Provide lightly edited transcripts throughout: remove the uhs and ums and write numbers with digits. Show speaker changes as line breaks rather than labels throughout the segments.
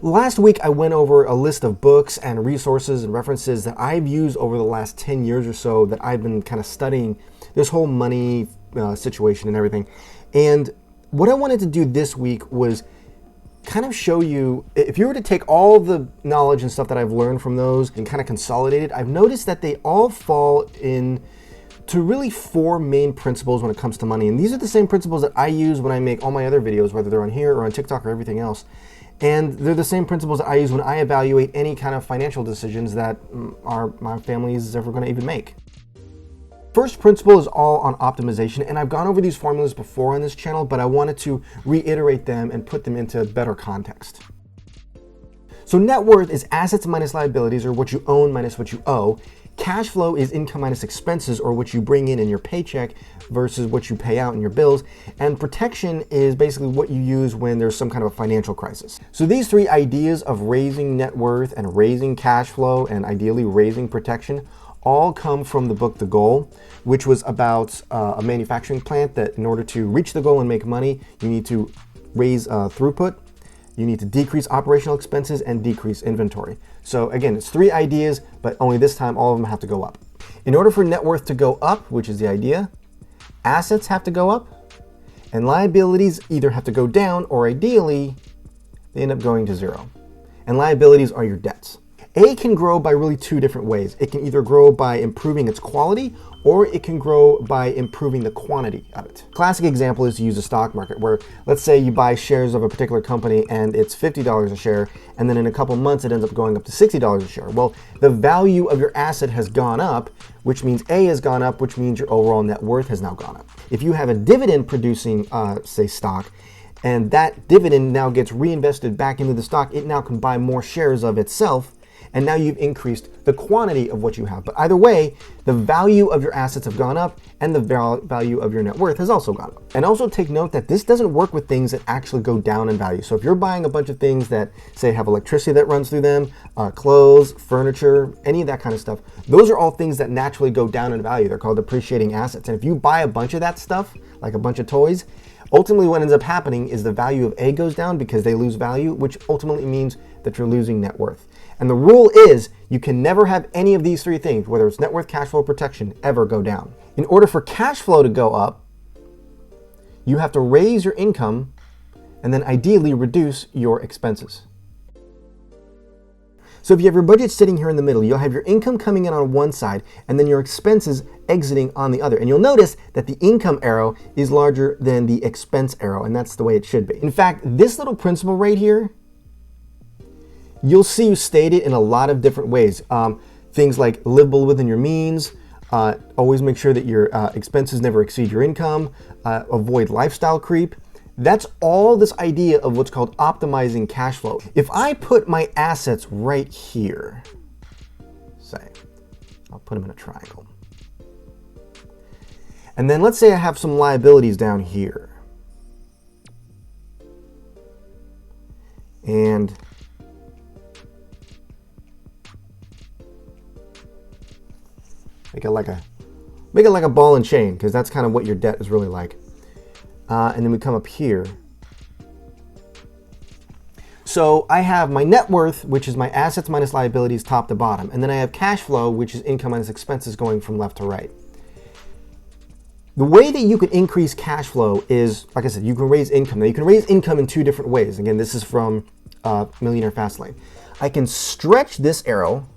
Last week, I went over a list of books and resources and references that I've used over the last 10 years or so that I've been kind of studying this whole money situation and everything. And what I wanted to do this week was kind of show you, if you were to take all the knowledge and stuff that I've learned from those and kind of consolidate it, I've noticed that they all fall in to really four main principles when it comes to money. And these are the same principles that I use when I make all my other videos, whether they're on here or on TikTok or everything else. And they're the same principles that I use when I evaluate any kind of financial decisions that my family is ever going to even make. First principle is all on optimization, and I've gone over these formulas before on this channel, but I wanted to reiterate them and put them into better context. So net worth is assets minus liabilities, or what you own minus what you owe. Cash flow is income minus expenses, or what you bring in your paycheck versus what you pay out in your bills. And protection is basically what you use when there's some kind of a financial crisis. So these three ideas of raising net worth and raising cash flow and ideally raising protection all come from the book The Goal, which was about a manufacturing plant that in order to reach the goal and make money, you need to raise throughput, you need to decrease operational expenses, and decrease inventory. So again, it's three ideas, but only this time all of them have to go up. In order for net worth to go up, which is the idea, assets have to go up, and liabilities either have to go down or ideally, they end up going to zero. And liabilities are your debts. A can grow by really two different ways. It can either grow by improving its quality, or it can grow by improving the quantity of it. Classic example is to use the stock market, where let's say you buy shares of a particular company and it's $50 a share, and then in a couple months it ends up going up to $60 a share. Well, the value of your asset has gone up, which means A has gone up, which means your overall net worth has now gone up. If you have a dividend producing, say, stock, and that dividend now gets reinvested back into the stock, it now can buy more shares of itself, and now you've increased the quantity of what you have. But either way, the value of your assets have gone up, and the value of your net worth has also gone up. And also take note that this doesn't work with things that actually go down in value. So if you're buying a bunch of things that, say, have electricity that runs through them, clothes, furniture, any of that kind of stuff, those are all things that naturally go down in value. They're called depreciating assets. And if you buy a bunch of that stuff, like a bunch of toys, ultimately what ends up happening is the value of A goes down because they lose value, which ultimately means that you're losing net worth. And the rule is you can never have any of these three things, whether it's net worth, cash flow, or protection, ever go down. In order for cash flow to go up, you have to raise your income and then ideally reduce your expenses. So if you have your budget sitting here in the middle, you'll have your income coming in on one side and then your expenses exiting on the other. And you'll notice that the income arrow is larger than the expense arrow, and that's the way it should be. In fact, this little principle right here, you'll see you stated in a lot of different ways. Things like live within your means, always make sure that your expenses never exceed your income, avoid lifestyle creep. That's all this idea of what's called optimizing cash flow. If I put my assets right here, say, I'll put them in a triangle. And then let's say I have some liabilities down here. And make it like a ball and chain, because that's kind of what your debt is really like. And then we come up here. So I have my net worth, which is my assets minus liabilities top to bottom. And then I have cash flow, which is income minus expenses going from left to right. The way that you can increase cash flow is, like I said, you can raise income. Now you can raise income in two different ways. Again, this is from Millionaire Fastlane. I can stretch this arrow,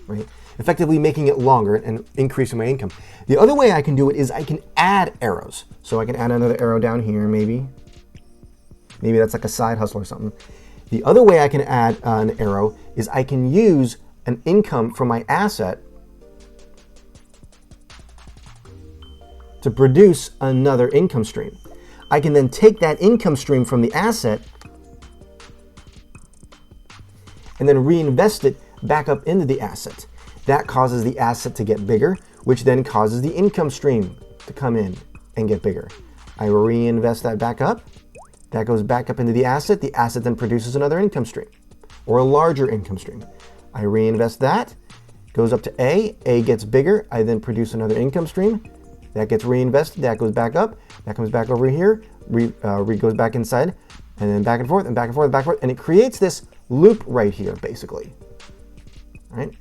right? Effectively making it longer and increasing my income. The other way I can do it is I can add arrows. So I can add another arrow down here, maybe. Maybe that's like a side hustle or something. The other way I can add an arrow is I can use an income from my asset to produce another income stream. I can then take that income stream from the asset and then reinvest it back up into the asset. That causes the asset to get bigger, which then causes the income stream to come in and get bigger. I reinvest that back up. That goes back up into the asset. The asset then produces another income stream or a larger income stream. I reinvest that, goes up to A. A gets bigger. I then produce another income stream. That gets reinvested. That goes back up. That comes back over here. Goes back inside. and then back and forth and back and forth and back and forth. And it creates this loop right here, basically. All right?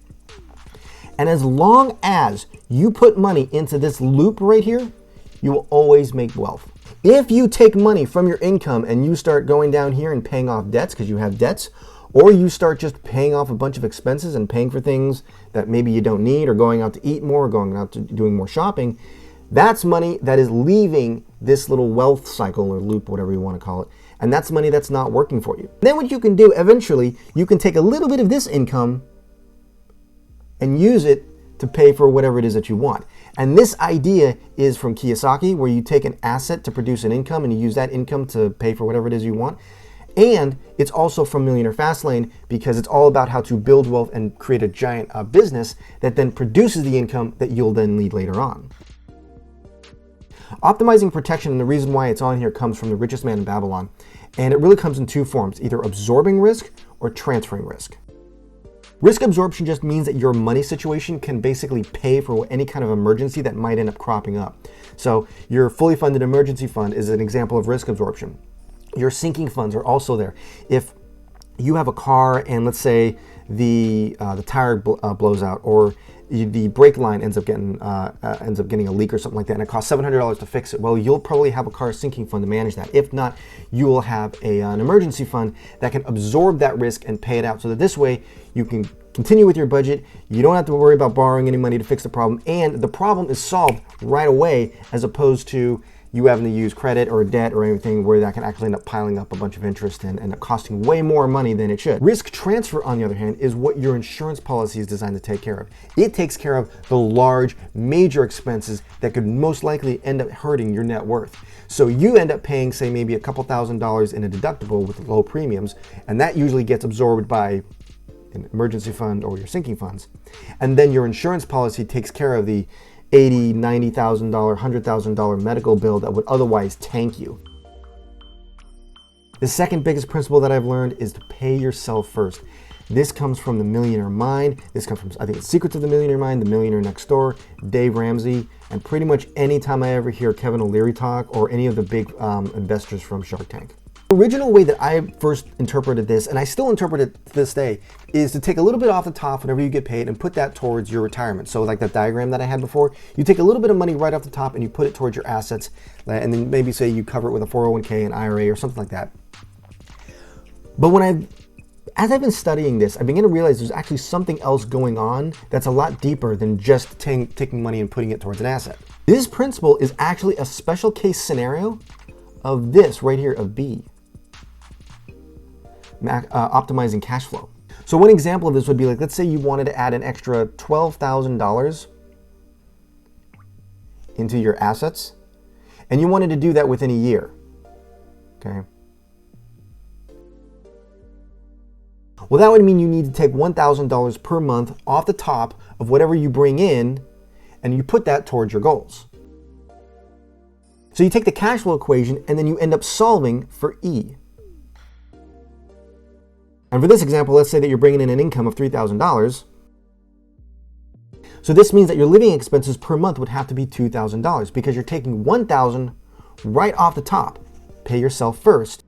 And as long as you put money into this loop right here, you will always make wealth. If you take money from your income and you start going down here and paying off debts because you have debts, or you start just paying off a bunch of expenses and paying for things that maybe you don't need, or going out to eat more, or going out to doing more shopping, that's money that is leaving this little wealth cycle or loop, whatever you want to call it. And that's money that's not working for you. Then what you can do eventually, you can take a little bit of this income and use it to pay for whatever it is that you want. And this idea is from Kiyosaki, where you take an asset to produce an income and you use that income to pay for whatever it is you want. And it's also from Millionaire Fastlane, because it's all about how to build wealth and create a giant business that then produces the income that you'll then need later on. Optimizing protection, and the reason why it's on here, comes from The Richest Man in Babylon. And it really comes in two forms, either absorbing risk or transferring risk. Risk absorption just means that your money situation can basically pay for any kind of emergency that might end up cropping up. So your fully funded emergency fund is an example of risk absorption. Your sinking funds are also there. If you have a car and let's say the tire blows out, or the brake line ends up getting a leak or something like that, and it costs $700 to fix it, well, you'll probably have a car sinking fund to manage that. If not, you will have an emergency fund that can absorb that risk and pay it out, so that this way you can continue with your budget. You don't have to worry about borrowing any money to fix the problem, and the problem is solved right away, as opposed to you having to use credit or debt or anything where that can actually end up piling up a bunch of interest and end up costing way more money than it should. Risk transfer, on the other hand, is what your insurance policy is designed to take care of. It takes care of the large, major expenses that could most likely end up hurting your net worth. So you end up paying, say, maybe a couple $1,000s in a deductible with low premiums, and that usually gets absorbed by an emergency fund or your sinking funds. And then your insurance policy takes care of the $80,000, $90,000, $100,000 medical bill that would otherwise tank you. The second biggest principle that I've learned is to pay yourself first. This comes from The Millionaire Mind. This comes from, I think, The Secrets of the Millionaire Mind, The Millionaire Next Door, Dave Ramsey, and pretty much any time I ever hear Kevin O'Leary talk, or any of the big investors from Shark Tank. The original way that I first interpreted this, and I still interpret it to this day, is to take a little bit off the top whenever you get paid and put that towards your retirement. So like that diagram that I had before, you take a little bit of money right off the top and you put it towards your assets, and then maybe say you cover it with a 401k, an IRA, or something like that. But as I've been studying this, I begin to realize there's actually something else going on that's a lot deeper than just taking money and putting it towards an asset. This principle is actually a special case scenario of this right here, of B. Optimizing cash flow. So one example of this would be, like, let's say you wanted to add an extra $12,000 into your assets, and you wanted to do that within a year. Okay. Well, that would mean you need to take $1,000 per month off the top of whatever you bring in, and you put that towards your goals. So you take the cash flow equation, and then you end up solving for E. And for this example, let's say that you're bringing in an income of $3,000. So this means that your living expenses per month would have to be $2,000, because you're taking $1,000 right off the top. Pay yourself first.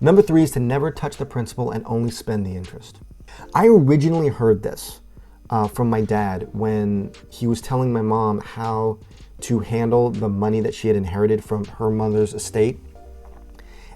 Number 3 is to never touch the principal and only spend the interest. I originally heard this from my dad when he was telling my mom how to handle the money that she had inherited from her mother's estate,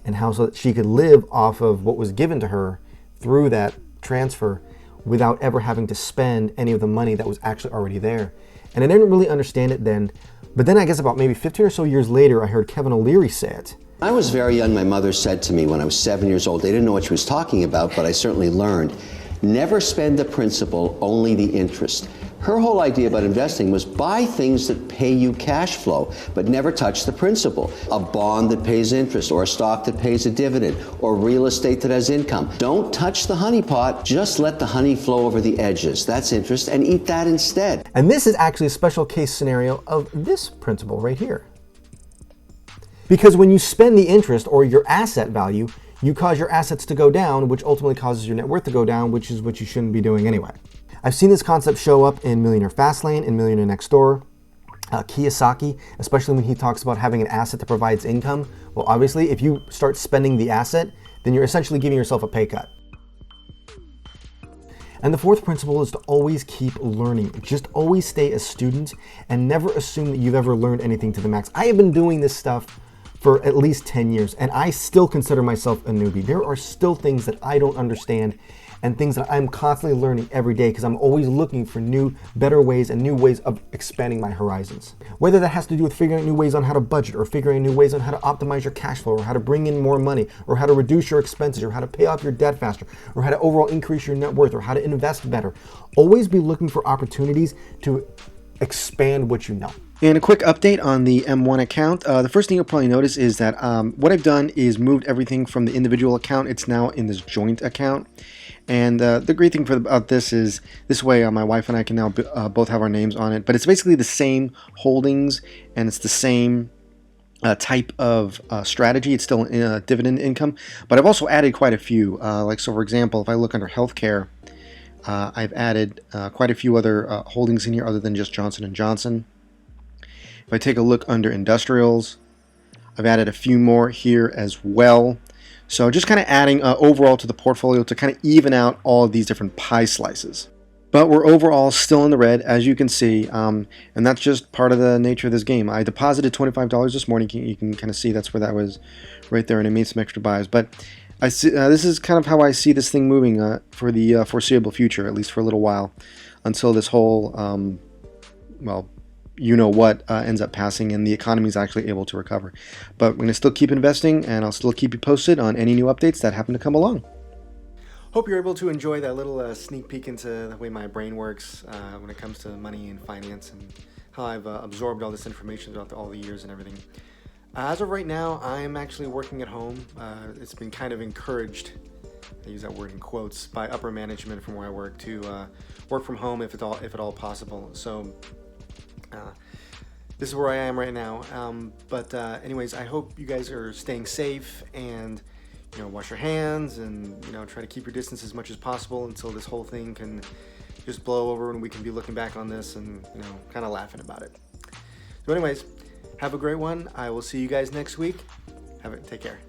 and how so that she could live off of what was given to her through that transfer without ever having to spend any of the money that was actually already there. And I didn't really understand it then, but then I guess about maybe 15 or so years later, I heard Kevin O'Leary say it.
I was very young. My mother said to me when I was 7 years old, they didn't know what she was talking about, but I certainly learned, never spend the principal, only the interest. Her whole idea about investing was buy things that pay you cash flow, but never touch the principal. A bond that pays interest, or a stock that pays a dividend, or real estate that has income. Don't touch the honey pot, just let the honey flow over the edges. That's interest, and eat that instead.
And this is actually a special case scenario of this principle right here. Because when you spend the interest, or your asset value, you cause your assets to go down, which ultimately causes your net worth to go down, which is what you shouldn't be doing anyway. I've seen this concept show up in Millionaire Fastlane and Millionaire Next Door. Kiyosaki, especially when he talks about having an asset that provides income. Well, obviously, if you start spending the asset, then you're essentially giving yourself a pay cut. And the fourth principle is to always keep learning. Just always stay a student and never assume that you've ever learned anything to the max. I have been doing this stuff for at least 10 years, and I still consider myself a newbie. There are still things that I don't understand and things that I'm constantly learning every day because I'm always looking for new, better ways and new ways of expanding my horizons. Whether that has to do with figuring out new ways on how to budget, or figuring out new ways on how to optimize your cash flow, or how to bring in more money, or how to reduce your expenses, or how to pay off your debt faster, or how to overall increase your net worth, or how to invest better. Always be looking for opportunities to expand what you know. And a quick update on the M1 account. The first thing you'll probably notice is that what I've done is moved everything from the individual account. It's now in this joint account. And the great thing about this is this way my wife and I can now both have our names on it. But it's basically the same holdings and it's the same type of strategy. It's still dividend income. But I've also added quite a few. So for example, if I look under healthcare, I've added quite a few other holdings in here other than just Johnson & Johnson. If I take a look under industrials, I've added a few more here as well. So just kind of adding overall to the portfolio to kind of even out all of these different pie slices. But we're overall still in the red, as you can see, and that's just part of the nature of this game. I deposited $25 this morning. You can kind of see that's where that was right there, and I made some extra buys. But I see, this is kind of how I see this thing moving for the foreseeable future, at least for a little while, until this whole, ends up passing and the economy is actually able to recover. But we're going to still keep investing, and I'll still keep you posted on any new updates that happen to come along. Hope you're able to enjoy that little sneak peek into the way my brain works when it comes to money and finance, and how I've absorbed all this information throughout all the years and everything. As of right now, I'm actually working at home. It's been kind of encouraged, I use that word in quotes, by upper management from where I work to work from home if at all possible. So this is where I am right now. Anyways, I hope you guys are staying safe and wash your hands and try to keep your distance as much as possible until this whole thing can just blow over and we can be looking back on this and kind of laughing about it. So anyways, have a great one. I will see you guys next week. Take care.